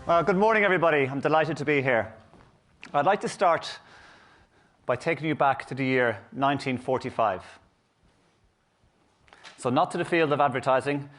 Well, good morning, everybody. I'm delighted to be here. I'd like to start by taking you back to the year 1945. So not to the field of advertising,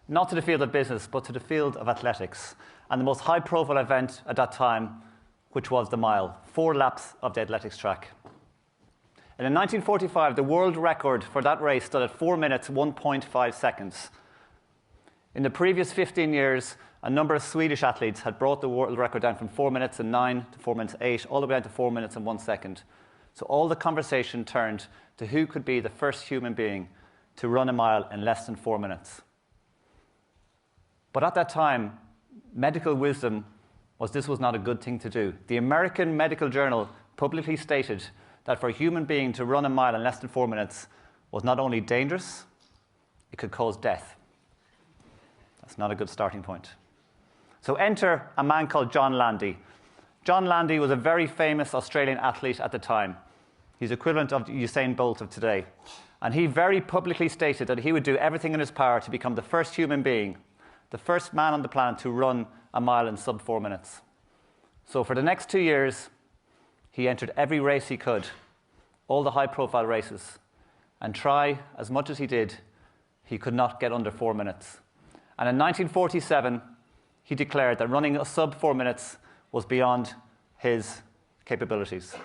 not to the field of business, but to the field of athletics, and the most high-profile event at that time, which was the mile, 4 laps of the athletics track. And in 1945, the world record for that race stood at 4 minutes, 1.5 seconds. In the previous 15 years, a number of Swedish athletes had brought the world record down from 4 minutes and 9 to 4 minutes 8, all the way down to 4 minutes and 1 second. So all the conversation turned to who could be the first human being to run a mile in less than 4 minutes. But at that time, medical wisdom was this was not a good thing to do. The American Medical Journal publicly stated that for a human being to run a mile in less than 4 minutes was not only dangerous, it could cause death. That's not a good starting point. So enter a man called John Landy. John Landy was a very famous Australian athlete at the time. He's equivalent of Usain Bolt of today. And he very publicly stated that he would do everything in his power to become the first human being, the first man on the planet to run a mile in sub 4 minutes. So for the next 2 years, he entered every race he could, all the high-profile races, and try as much as he did, he could not get under 4 minutes. And in 1947, he declared that running a sub 4 minutes was beyond his capabilities.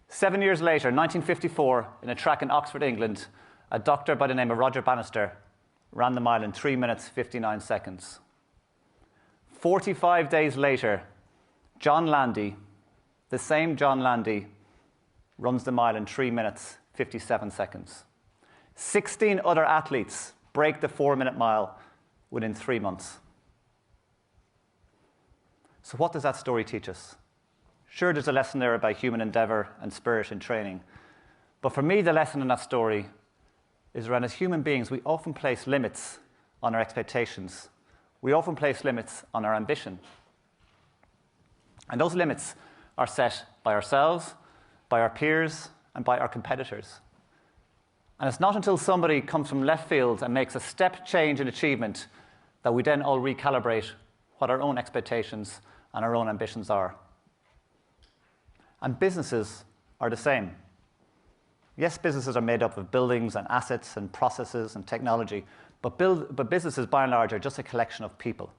7 years later, 1954, in a track in Oxford, England, a doctor by the name of Roger Bannister ran the mile in 3 minutes, 59 seconds. 45 days later, John Landy, the same John Landy, runs the mile in 3 minutes, 57 seconds. 16 other athletes break the 4-minute mile within 3 months. So what does that story teach us? Sure, there's a lesson there about human endeavor and spirit in training. But for me, the lesson in that story is around as human beings, we often place limits on our expectations. We often place limits on our ambition. And those limits are set by ourselves, by our peers, and by our competitors. And it's not until somebody comes from left field and makes a step change in achievement that we then all recalibrate what our own expectations and our own ambitions are. And businesses are the same. Yes, businesses are made up of buildings and assets and processes and technology, but businesses, by and large, are just a collection of people.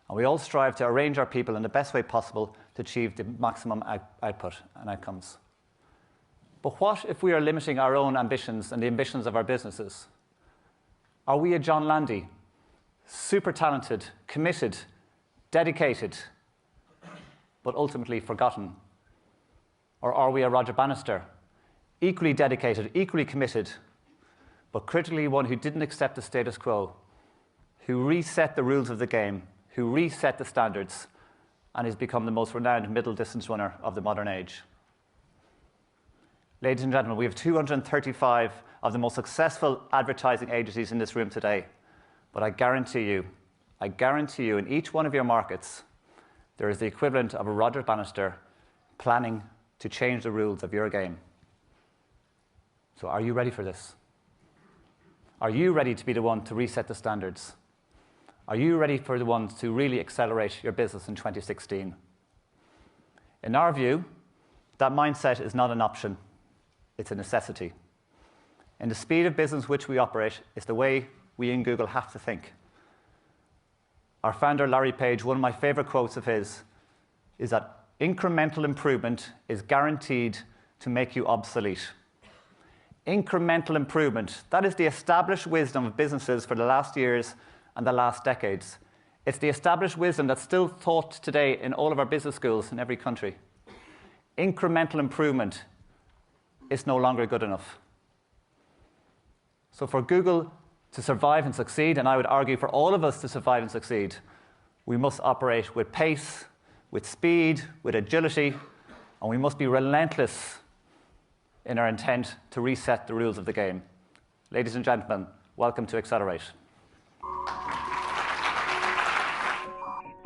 And we all strive to arrange our people in the best way possible to achieve the maximum output and outcomes. But what if we are limiting our own ambitions and the ambitions of our businesses? Are we a John Landy? Super talented, committed, dedicated, but ultimately forgotten? Or are we a Roger Bannister, equally dedicated, equally committed, but critically one who didn't accept the status quo, who reset the rules of the game, who reset the standards, and has become the most renowned middle distance runner of the modern age? Ladies and gentlemen, we have 235 of the most successful advertising agencies in this room today. But I guarantee you, in each one of your markets, there is the equivalent of a Roger Bannister planning to change the rules of your game. So are you ready for this? Are you ready to be the one to reset the standards? Are you ready for the ones to really accelerate your business in 2016? In our view, that mindset is not an option. It's a necessity. In the speed of business which we operate, it's the way we in Google have to think. Our founder, Larry Page, one of my favorite quotes of his is that incremental improvement is guaranteed to make you obsolete. Incremental improvement, that is the established wisdom of businesses for the last years and the last decades. It's the established wisdom that's still taught today in all of our business schools in every country. Incremental improvement is no longer good enough. So for Google to survive and succeed, and I would argue for all of us to survive and succeed, we must operate with pace, with speed, with agility, and we must be relentless in our intent to reset the rules of the game. Ladies and gentlemen, welcome to Accelerate.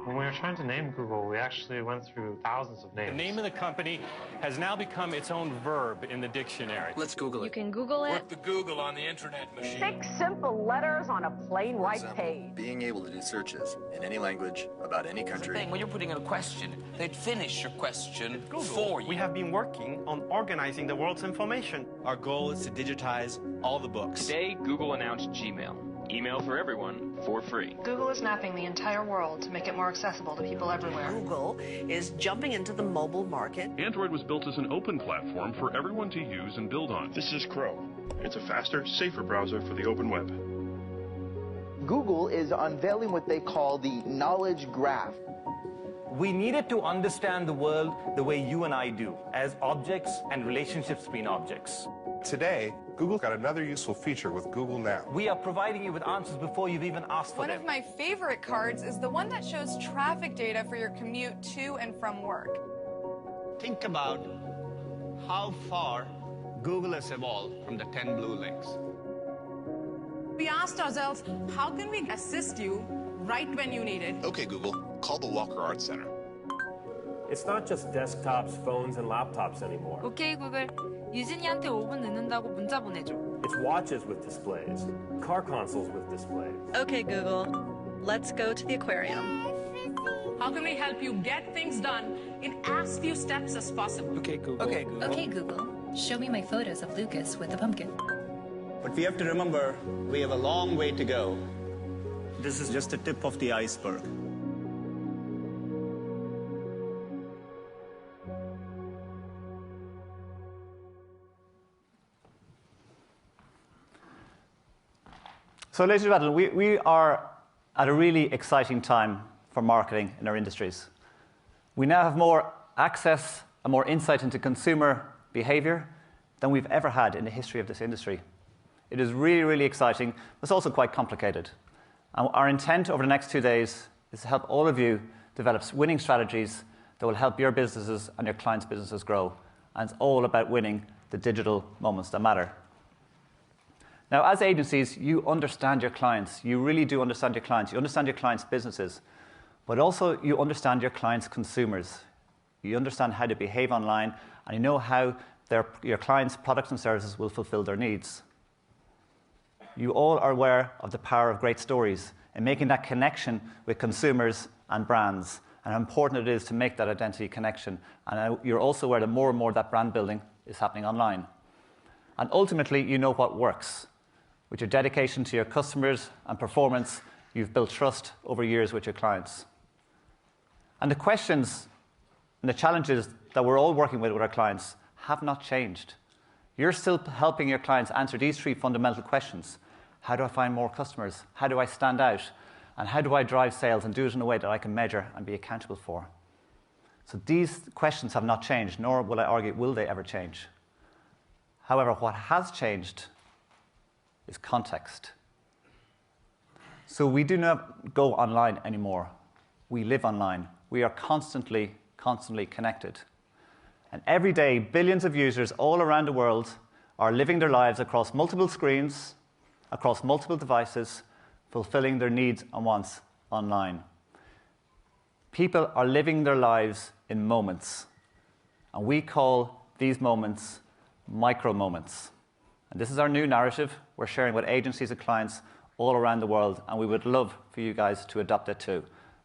We're trying to name Google, we actually went through thousands of names. The name of the company has now become its own verb in the dictionary. Let's Google it. You can Google it. Work the Google on the internet machine. 6 simple letters on a plain white page. Being able to do searches in any language about any country. When you're putting in a question, they'd finish your question for you. We have been working on organizing the world's information. Our goal is to digitize all the books. Today, Google announced Gmail. Email for everyone for free. Google is mapping the entire world to make it more accessible to people everywhere. Google is jumping into the mobile market. Android was built as an open platform for everyone to use and build on. This is Chrome. It's a faster, safer browser for the open web. Google is unveiling what they call the knowledge graph. We needed to understand the world the way you and I do, as objects and relationships between objects. Today, Google got another useful feature with Google Now. We are providing you with answers before you've even asked for One them. of my favorite cards is the one that shows traffic data for your commute to and from work. Think about how far Google has evolved from the 10 blue links. We asked ourselves, how can we assist you right when you need it? Okay, Google, call the Walker Art Center. It's not just desktops, phones, and laptops anymore. 오케이 구글, 유진이한테 5분 늦는다고 문자 보내줘. It's watches with displays, car consoles with displays. Okay, Google, let's go to the aquarium. How can we help you get things done in as few steps as possible? Okay, Google. Okay, Google. Okay, Google, show me my photos of Lucas with the pumpkin. But we have to remember, we have a long way to go. This is just the tip of the iceberg. So, ladies and gentlemen, we are at a really exciting time for marketing in our industries. We now have more access and more insight into consumer behavior than we've ever had in the history of this industry. It is really, really exciting, but it's also quite complicated. And our intent over the next 2 days is to help all of you develop winning strategies that will help your businesses and your clients' businesses grow. And it's all about winning the digital moments that matter. Now, as agencies, you understand your clients. You really do understand your clients. You understand your clients' businesses. But also, you understand your clients' consumers. You understand how to behave online, and you know how your clients' products and services will fulfill their needs. You all are aware of the power of great stories and making that connection with consumers and brands, and how important it is to make that identity connection. And you're also aware that more and more that brand building is happening online. And ultimately, you know what works. With your dedication to your customers and performance, you've built trust over years with your clients. And the questions and the challenges that we're all working with our clients have not changed. You're still helping your clients answer these 3 fundamental questions. How do I find more customers? How do I stand out? And how do I drive sales and do it in a way that I can measure and be accountable for? So these questions have not changed, nor will I argue will they ever change. However, what has changed is context. So we do not go online anymore. We live online. We are constantly connected. And every day, billions of users all around the world are living their lives across multiple screens, across multiple devices, fulfilling their needs and wants online. People are living their lives in moments. And we call these moments micro moments. And this is our new narrative we're sharing with agencies and clients all around the world, and we would love for you guys to adopt it too.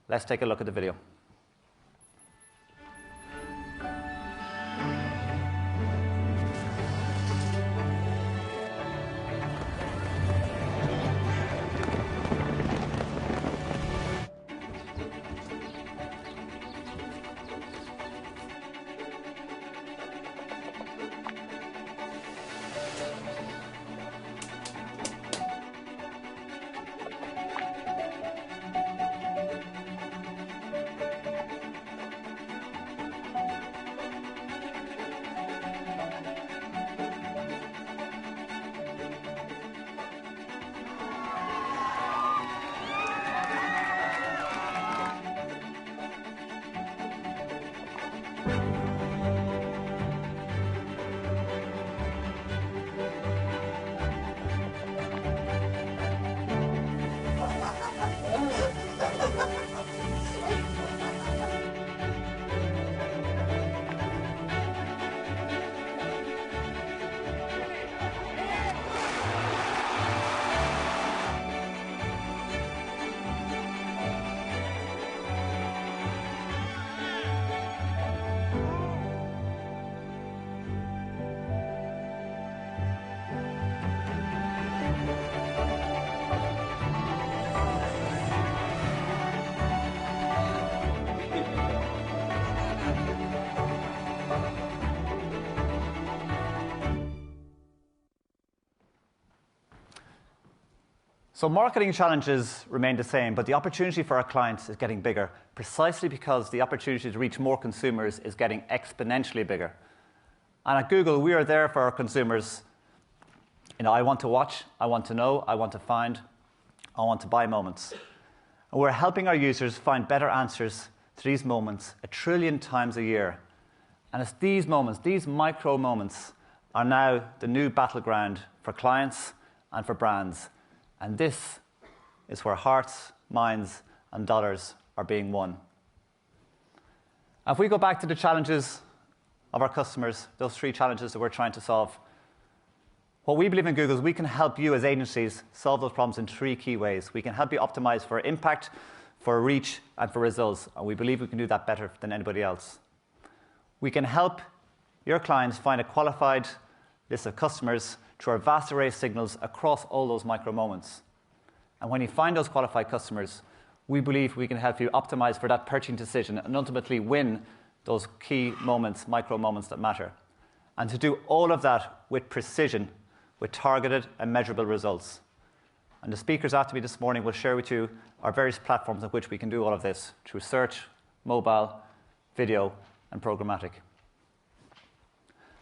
Let's take a look at the video. So marketing challenges remain the same, but the opportunity for our clients is getting bigger, precisely because the opportunity to reach more consumers is getting exponentially bigger. And at Google, we are there for our consumers. I want to watch, I want to know, I want to find, I want to buy moments. And we're helping our users find better answers to these moments 1 trillion times a year. And it's these moments, these micro moments, are now the new battleground for clients and for brands. And this is where hearts, minds, and dollars are being won. And if we go back to the challenges of our customers, those 3 challenges that we're trying to solve, what we believe in Google is we can help you as agencies solve those problems in 3 key ways. We can help you optimize for impact, for reach, and for results. And we believe we can do that better than anybody else. We can help your clients find a qualified list of customers through our vast array of signals across all those micro moments. And when you find those qualified customers, we believe we can help you optimize for that purchasing decision and ultimately win those key moments, micro moments that matter. And to do all of that with precision, with targeted and measurable results. And the speakers after me this morning will share with you our various platforms on which we can do all of this through search, mobile, video, and programmatic.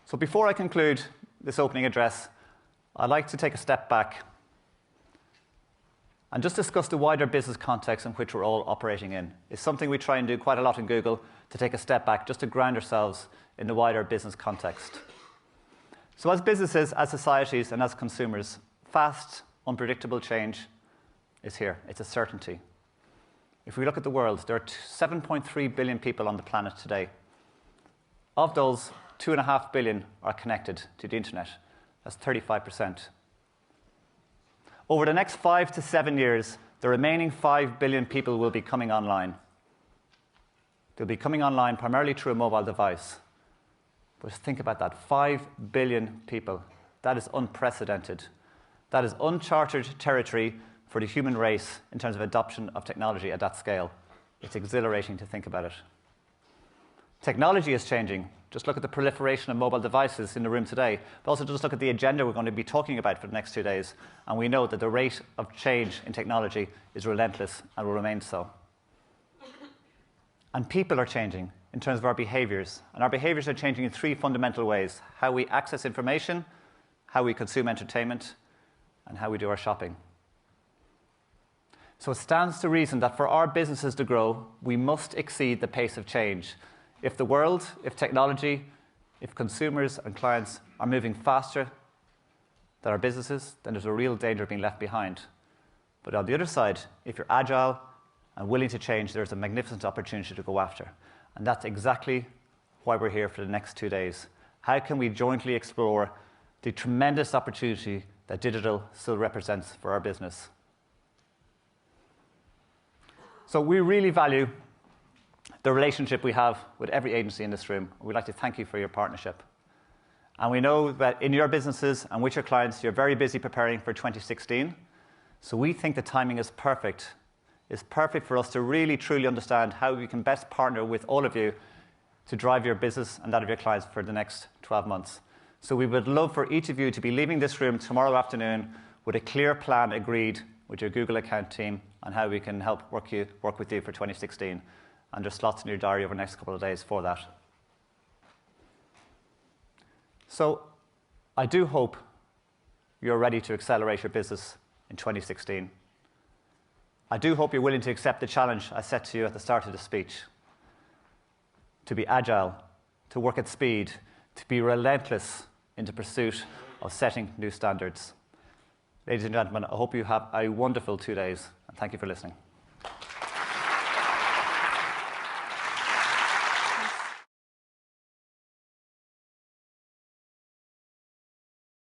So before I conclude this opening address, I'd like to take a step back and just discuss the wider business context in which we're all operating in. It's something we try and do quite a lot in Google, to take a step back, just to ground ourselves in the wider business context. So as businesses, as societies, and as consumers, fast, unpredictable change is here. It's a certainty. If we look at the world, there are 7.3 billion people on the planet today. Of those, 2.5 billion are connected to the internet. That's 35%. Over the next 5 to 7 years, the remaining 5 billion people will be coming online. They'll be coming online primarily through a mobile device. But think about that, 5 billion people. That is unprecedented. That is uncharted territory for the human race in terms of adoption of technology at that scale. It's exhilarating to think about it. Technology is changing. Just look at the proliferation of mobile devices in the room today, but also just look at the agenda we're going to be talking about for the next 2 days, and we know that the rate of change in technology is relentless and will remain so. And people are changing in terms of our behaviors, and our behaviors are changing in 3 fundamental ways: how we access information, how we consume entertainment, and how we do our shopping. So it stands to reason that for our businesses to grow, we must exceed the pace of change. If the world, if technology, if consumers and clients are moving faster than our businesses, then there's a real danger of being left behind. But on the other side, if you're agile and willing to change, there's a magnificent opportunity to go after. And that's exactly why we're here for the next 2 days. How can we jointly explore the tremendous opportunity that digital still represents for our business? So we really value the relationship we have with every agency in this room. We'd like to thank you for your partnership. And we know that in your businesses and with your clients, you're very busy preparing for 2016. So we think the timing is perfect. It's perfect for us to really, truly understand how we can best partner with all of you to drive your business and that of your clients for the next 12 months. So we would love for each of you to be leaving this room tomorrow afternoon with a clear plan agreed with your Google account team on how we can help work with you for 2016. And there's slots in your diary over the next couple of days for that. So I do hope you're ready to accelerate your business in 2016. I do hope you're willing to accept the challenge I set to you at the start of the speech. To be agile, to work at speed, to be relentless in the pursuit of setting new standards. Ladies and gentlemen, I hope you have a wonderful 2 days, and thank you for listening.